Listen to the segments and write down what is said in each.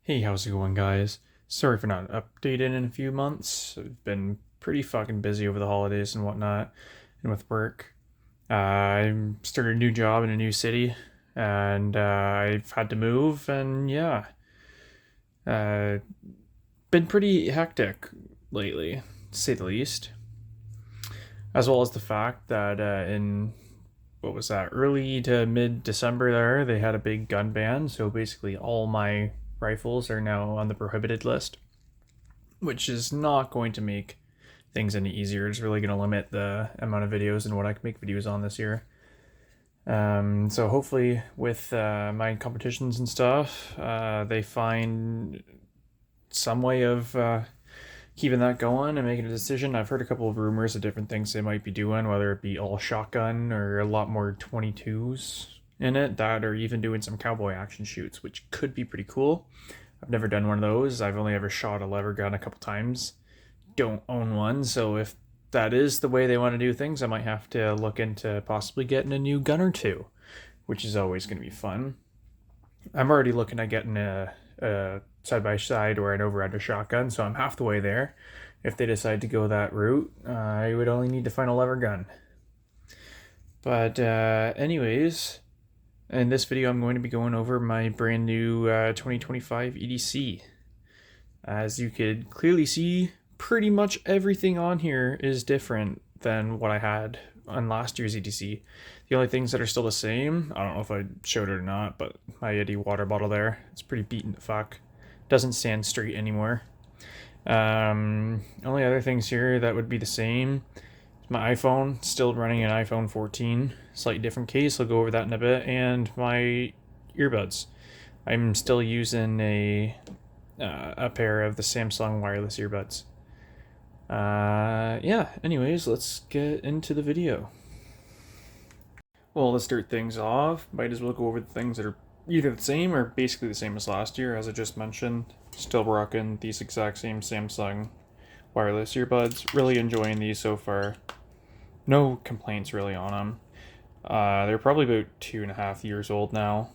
Hey, how's it going, guys? Sorry for not updating in a few months. I've been pretty fucking busy over the holidays and whatnot, and with work. I started a new job in a new city, and I've had to move, and yeah, uh, been pretty hectic lately, to say the least. As well as the fact that in what was that, early to mid December there, they had a big gun ban, so basically all my rifles are now on the prohibited list, which is not going to make things any easier. It's really going to limit the amount of videos and what I can make videos on this year. So hopefully with my competitions and stuff, they find some way of keeping that going and making a decision. I've heard a couple of rumors of different things they might be doing, whether it be all shotgun or a lot more 22s in it, that or even doing some cowboy action shoots, which could be pretty cool. I've never done one of those. I've only ever shot a lever gun a couple times. Don't own one, so if that is the way they want to do things, I might have to look into possibly getting a new gun or two, which is always going to be fun. I'm already looking at getting a side-by-side or an over-under shotgun, so I'm half the way there. If they decide to go that route, I would only need to find a lever gun. But anyways, in this video I'm going to be going over my brand new 2025 EDC. As you could clearly see, pretty much everything on here is different than what I had on last year's EDC. The only things that are still the same, I don't know if I showed it or not, but my Yeti water bottle there, it's pretty beaten to fuck. Doesn't stand straight anymore. Only other things here that would be the same. My iPhone, still running an iPhone 14, slightly different case, I'll go over that in a bit, and my earbuds. I'm still using a pair of the Samsung wireless earbuds. Yeah, anyways, let's get into the video. Well, let's start things off. Might as well go over the things that are either the same or basically the same as last year, as I just mentioned. Still rocking these exact same Samsung wireless earbuds. Really enjoying these so far. No complaints really on them. They're probably about 2.5 years old now.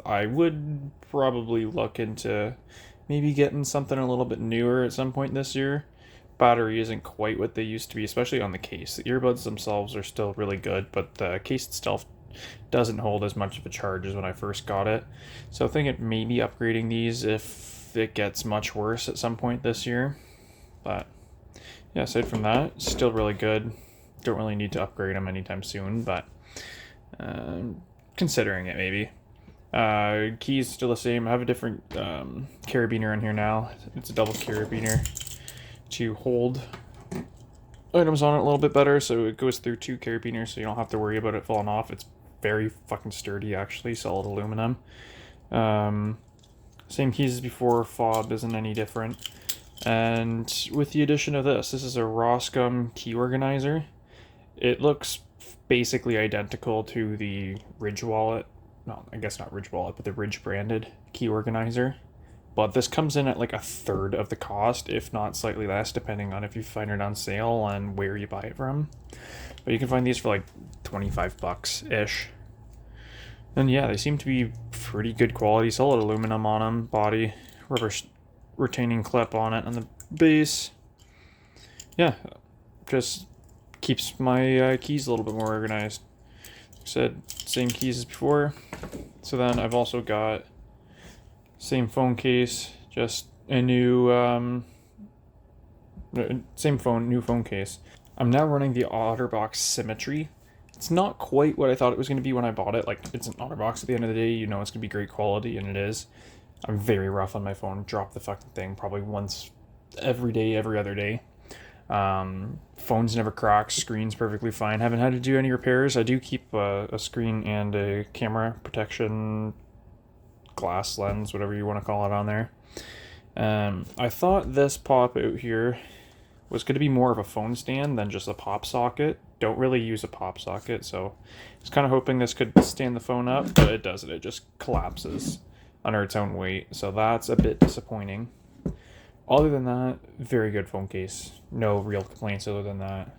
I would probably look into maybe getting something a little bit newer at some point this year. Battery isn't quite what they used to be, especially on the case. The earbuds themselves are still really good, but the case itself doesn't hold as much of a charge as when I first got it. So I think it may be upgrading these if it gets much worse at some point this year. But yeah, aside from that, still really good. Don't really need to upgrade them anytime soon, but considering it maybe. Keys still the same. I have a different carabiner in here now. It's a double carabiner to hold items on it a little bit better, so it goes through 2 carabiners, so you don't have to worry about it falling off. It's very fucking sturdy, actually, solid aluminum. Same keys as before, fob isn't any different. And with the addition of this is a Roscom key organizer. It looks basically identical to the Ridge wallet. No, I guess not Ridge wallet, but the Ridge branded key organizer. But this comes in at like 1/3 of the cost, if not slightly less, depending on if you find it on sale and where you buy it from. But you can find these for like 25 bucks-ish. And yeah, they seem to be pretty good quality. Solid aluminum on them, body, rubber retaining clip on it on the base. Yeah, just keeps my keys a little bit more organized. Like I said, same keys as before. So then I've also got same phone case, just a new new phone case. I'm now running the OtterBox Symmetry. It's not quite what I thought it was going to be when I bought it. Like, it's an OtterBox at the end of the day, you know it's going to be great quality, and it is. I'm very rough on my phone. Drop the fucking thing probably once every day, every other day. Phone's never cracked, screen's perfectly fine. Haven't had to do any repairs. I do keep a screen and a camera protection glass lens, whatever you want to call it, on there. I thought this pop out here was going to be more of a phone stand than just a pop socket. Don't really use a pop socket, so I was kind of hoping this could stand the phone up, but it doesn't. It just collapses under its own weight, so that's a bit disappointing. Other than that, very good phone case. No real complaints other than that.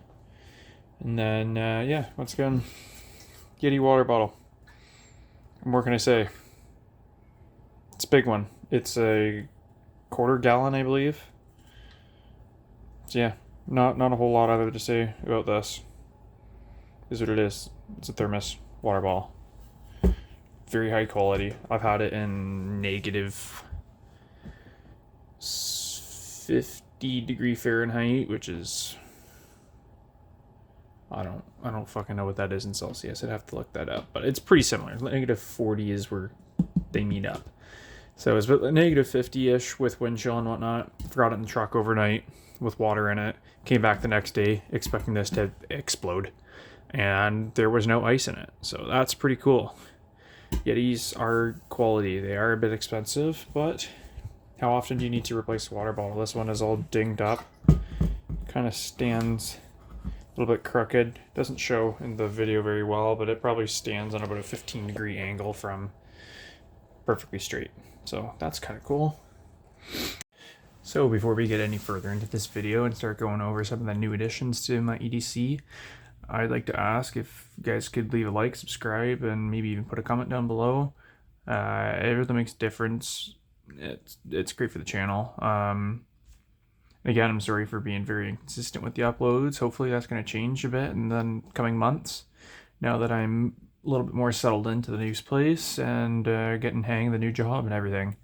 And then, yeah, once again, Yeti water bottle. And what can I say? It's a big one. It's a quarter gallon, I believe. So yeah, not a whole lot other to say about this. Is what it is. It's a thermos water bottle. Very high quality. I've had it in negative 50 degree Fahrenheit, which is I don't fucking know what that is in Celsius. I'd have to look that up, but it's pretty similar. Negative 40 is where they meet up. So it was about negative 50-ish with wind chill and whatnot. Forgot it in the truck overnight with water in it. Came back the next day expecting this to explode, and there was no ice in it. So that's pretty cool. Yetis are quality. They are a bit expensive, but how often do you need to replace a water bottle? This one is all dinged up. Kind of stands a little bit crooked. Doesn't show in the video very well, but it probably stands on about a 15-degree angle from perfectly straight. So that's kind of cool. So before we get any further into this video and start going over some of the new additions to my EDC, I'd like to ask if you guys could leave a like, subscribe, and maybe even put a comment down below. It really makes a difference. It's great for the channel. Again, I'm sorry for being very inconsistent with the uploads. Hopefully that's going to change a bit in the coming months, now that I'm a little bit more settled into the new place and getting hang of the new job and everything.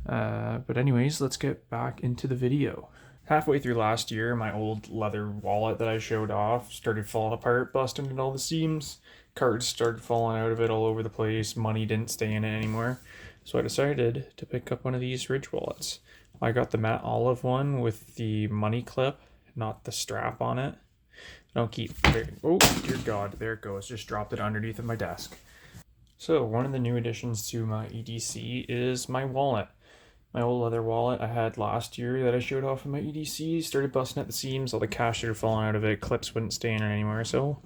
But anyways, let's get back into the video. Halfway through last year, my old leather wallet that I showed off started falling apart, busting in all the seams. Cards started falling out of it all over the place. Money didn't stay in it anymore. So I decided to pick up one of these Ridge wallets. I got the matte olive one with the money clip, not the strap on it. Don't keep... Oh, dear God, there it goes. Just dropped it underneath of my desk. So one of the new additions to my EDC is my wallet. My old leather wallet I had last year that I showed off in my EDC started busting at the seams. All the cash started falling out of it. Clips wouldn't stay in it anymore. So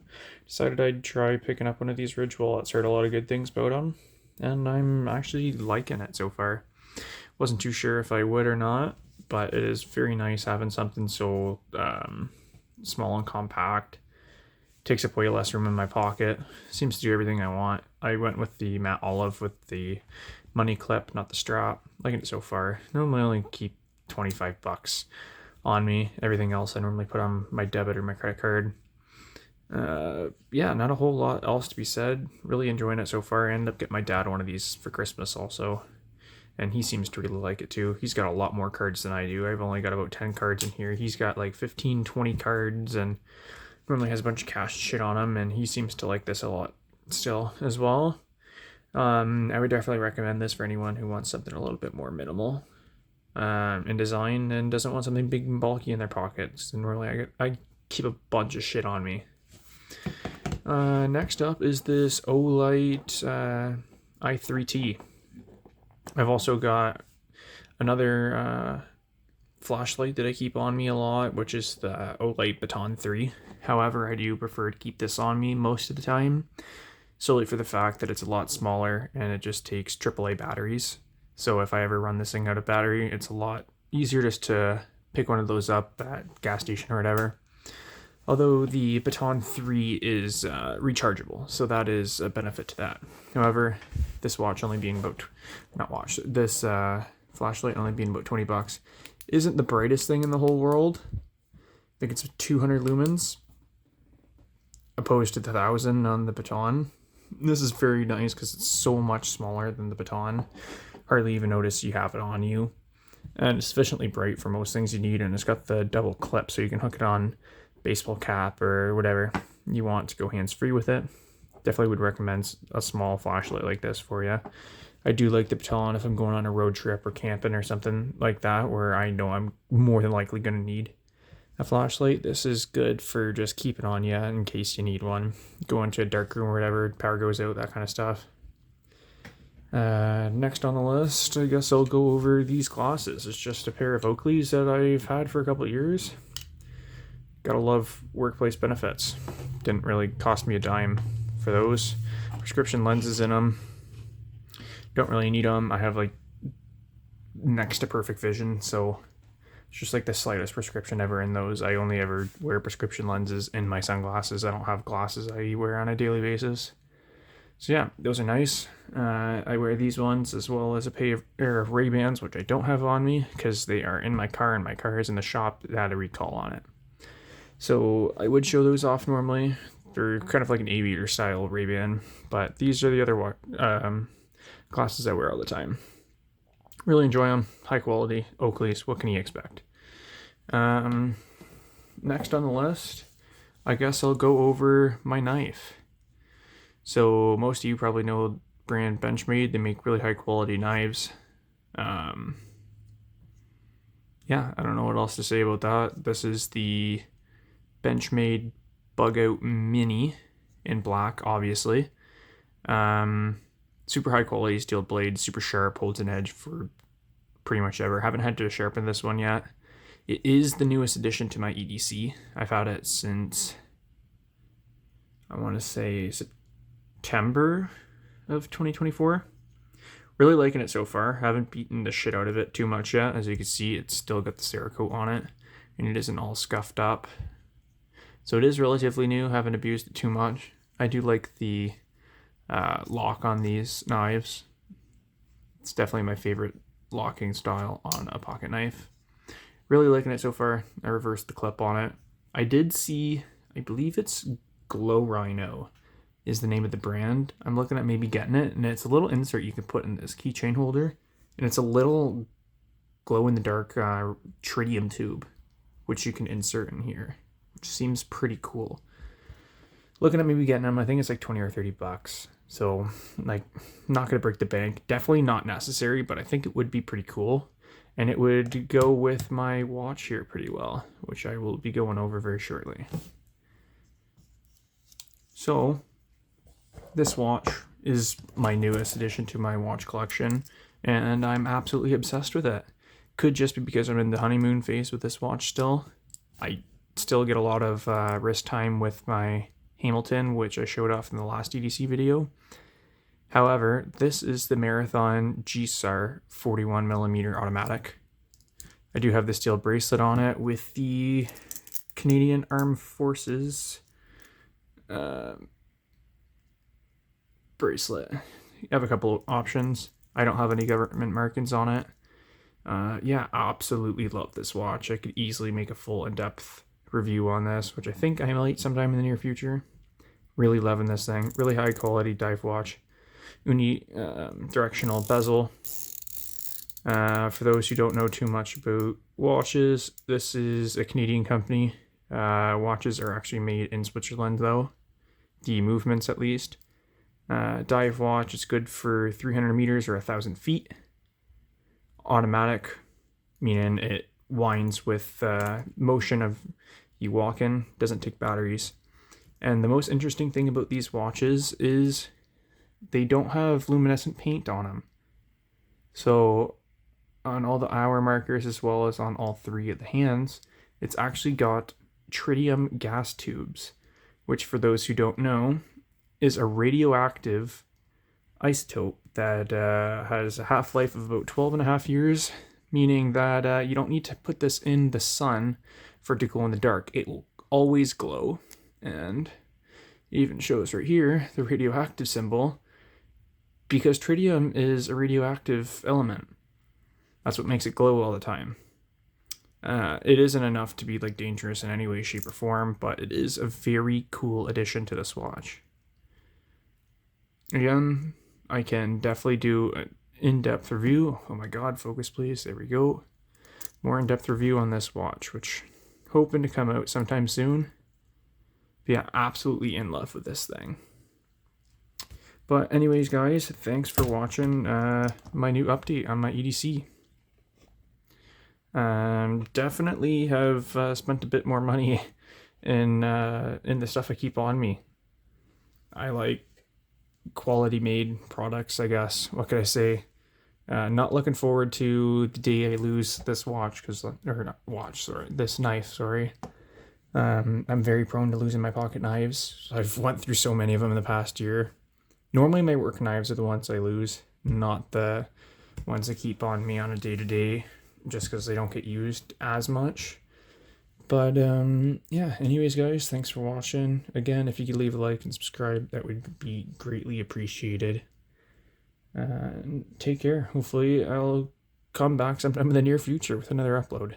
decided I'd try picking up one of these Ridge wallets. Heard a lot of good things about them, and I'm actually liking it so far. Wasn't too sure if I would or not, but it is very nice having something so small and compact. Takes up way less room in my pocket. Seems to do everything I want. I went with the matte olive with the money clip, not the strap. Liking it so far. Normally I only keep 25 bucks on me. Everything else I normally put on my debit or my credit card. Yeah, not a whole lot else to be said. Really enjoying it so far. I ended up getting my dad one of these for Christmas also, and he seems to really like it too. He's got a lot more cards than I do. I've only got about 10 cards in here. He's got like 15, 20 cards, and normally has a bunch of cash shit on him, and he seems to like this a lot still as well. I would definitely recommend this for anyone who wants something a little bit more minimal in design and doesn't want something big and bulky in their pockets. And normally I keep a bunch of shit on me. Next up is this Olight i3T. I've also got another flashlight that I keep on me a lot, which is the Olight Baton 3. However, I do prefer to keep this on me most of the time, solely for the fact that it's a lot smaller and it just takes AAA batteries. So if I ever run this thing out of battery, it's a lot easier just to pick one of those up at gas station or whatever. Although the Baton 3 is rechargeable, so that is a benefit to that. However, this watch only being about, this flashlight only being about 20 bucks, isn't the brightest thing in the whole world. I think it's 200 lumens, opposed to the 1000 on the Baton. This is very nice because it's so much smaller than the Baton. Hardly even notice you have it on you. And it's sufficiently bright for most things you need, and it's got the double clip so you can hook it on baseball cap or whatever you want to go hands-free with it. Definitely would recommend a small flashlight like this for you. I do like the Baton if I'm going on a road trip or camping or something like that where I know I'm more than likely going to need a flashlight. This is good for just keeping on you in case you need one. Go into a dark room or whatever, power goes out, that kind of stuff. Next on the list, I guess I'll go over these glasses. It's just a pair of Oakleys that I've had for a couple of years. Gotta love workplace benefits. Didn't really cost me a dime for those. Prescription lenses in them. Don't really need them. I have like next to perfect vision, so it's just like the slightest prescription ever in those. I only ever wear prescription lenses in my sunglasses. I don't have glasses I wear on a daily basis. So yeah, those are nice. I wear these ones as well as a pair of Ray-Bans, which I don't have on me because they are in my car and my car is in the shop that had a recall on it. So I would show those off normally. They're kind of like an aviator style Ray-Ban, but these are the other glasses I wear all the time. Really enjoy them. High quality, Oakleys. What can you expect? Next on the list, I guess I'll go over my knife. So most of you probably know the brand Benchmade. They make really high quality knives. Yeah, I don't know what else to say about that. This is the Benchmade Bugout Mini in black, obviously. Super high quality steel blade, super sharp, holds an edge for pretty much ever. Haven't had to sharpen this one yet. It is the newest addition to my EDC. I've had it since, I want to say, September of 2024. Really liking it so far. Haven't beaten the shit out of it too much yet. As you can see, it's still got the Cerakote on it, and it isn't all scuffed up. So it is relatively new. Haven't abused it too much. I do like the lock on these knives. It's definitely my favorite locking style on a pocket knife. Really liking it so far. I reversed the clip on it. I did see, I believe it's Glow Rhino is the name of the brand. I'm looking at maybe getting it, and it's a little insert you can put in this keychain holder, and it's a little glow-in-the-dark tritium tube, which you can insert in here, which seems pretty cool. Looking at maybe getting them. I think it's like 20 or 30 bucks. So, like, not going to break the bank. Definitely not necessary, but I think it would be pretty cool. And it would go with my watch here pretty well, which I will be going over very shortly. So, this watch is my newest addition to my watch collection, and I'm absolutely obsessed with it. Could just be because I'm in the honeymoon phase with this watch still. I still get a lot of wrist time with my Hamilton, which I showed off in the last EDC video. However, this is the Marathon GSAR 41mm automatic. I do have the steel bracelet on it with the Canadian Armed Forces bracelet. You have a couple of options. I don't have any government markings on it. Yeah, I absolutely love this watch. I could easily make a full in-depth review on this, which I think I might sometime in the near future. Really loving this thing. Really high quality dive watch. Unidirectional bezel. For those who don't know too much about watches, this is a Canadian company. Watches are actually made in Switzerland though. The movements at least. Dive watch is good for 300 meters or 1,000 feet. Automatic, meaning it winds with motion of you walking. Doesn't take batteries. And the most interesting thing about these watches is they don't have luminescent paint on them. So on all the hour markers as well as on all three of the hands, it's actually got tritium gas tubes, which for those who don't know is a radioactive isotope that has a half-life of about 12.5 years, meaning that you don't need to put this in the sun for it to glow in the dark. It will always glow. And it even shows right here the radioactive symbol, because tritium is a radioactive element. That's what makes it glow all the time. It isn't enough to be like dangerous in any way, shape, or form, but it is a very cool addition to this watch. Again, I can definitely do an in-depth review. Oh my god, focus please. There we go. More in-depth review on this watch, which hoping to come out sometime soon. But yeah, absolutely in love with this thing. But anyways, guys, thanks for watching my new update on my EDC. Definitely have spent a bit more money in the stuff I keep on me. I like quality made products, I guess. What could I say? Not looking forward to the day I lose this watch, this knife, sorry. I'm very prone to losing my pocket knives. I've went through so many of them in the past year. Normally my work knives are the ones I lose, not the ones I keep on me on a day-to-day, just because they don't get used as much. But yeah, anyways, guys, thanks for watching. Again, if you could leave a like and subscribe, that would be greatly appreciated. Take care. Hopefully I'll come back sometime in the near future with another upload.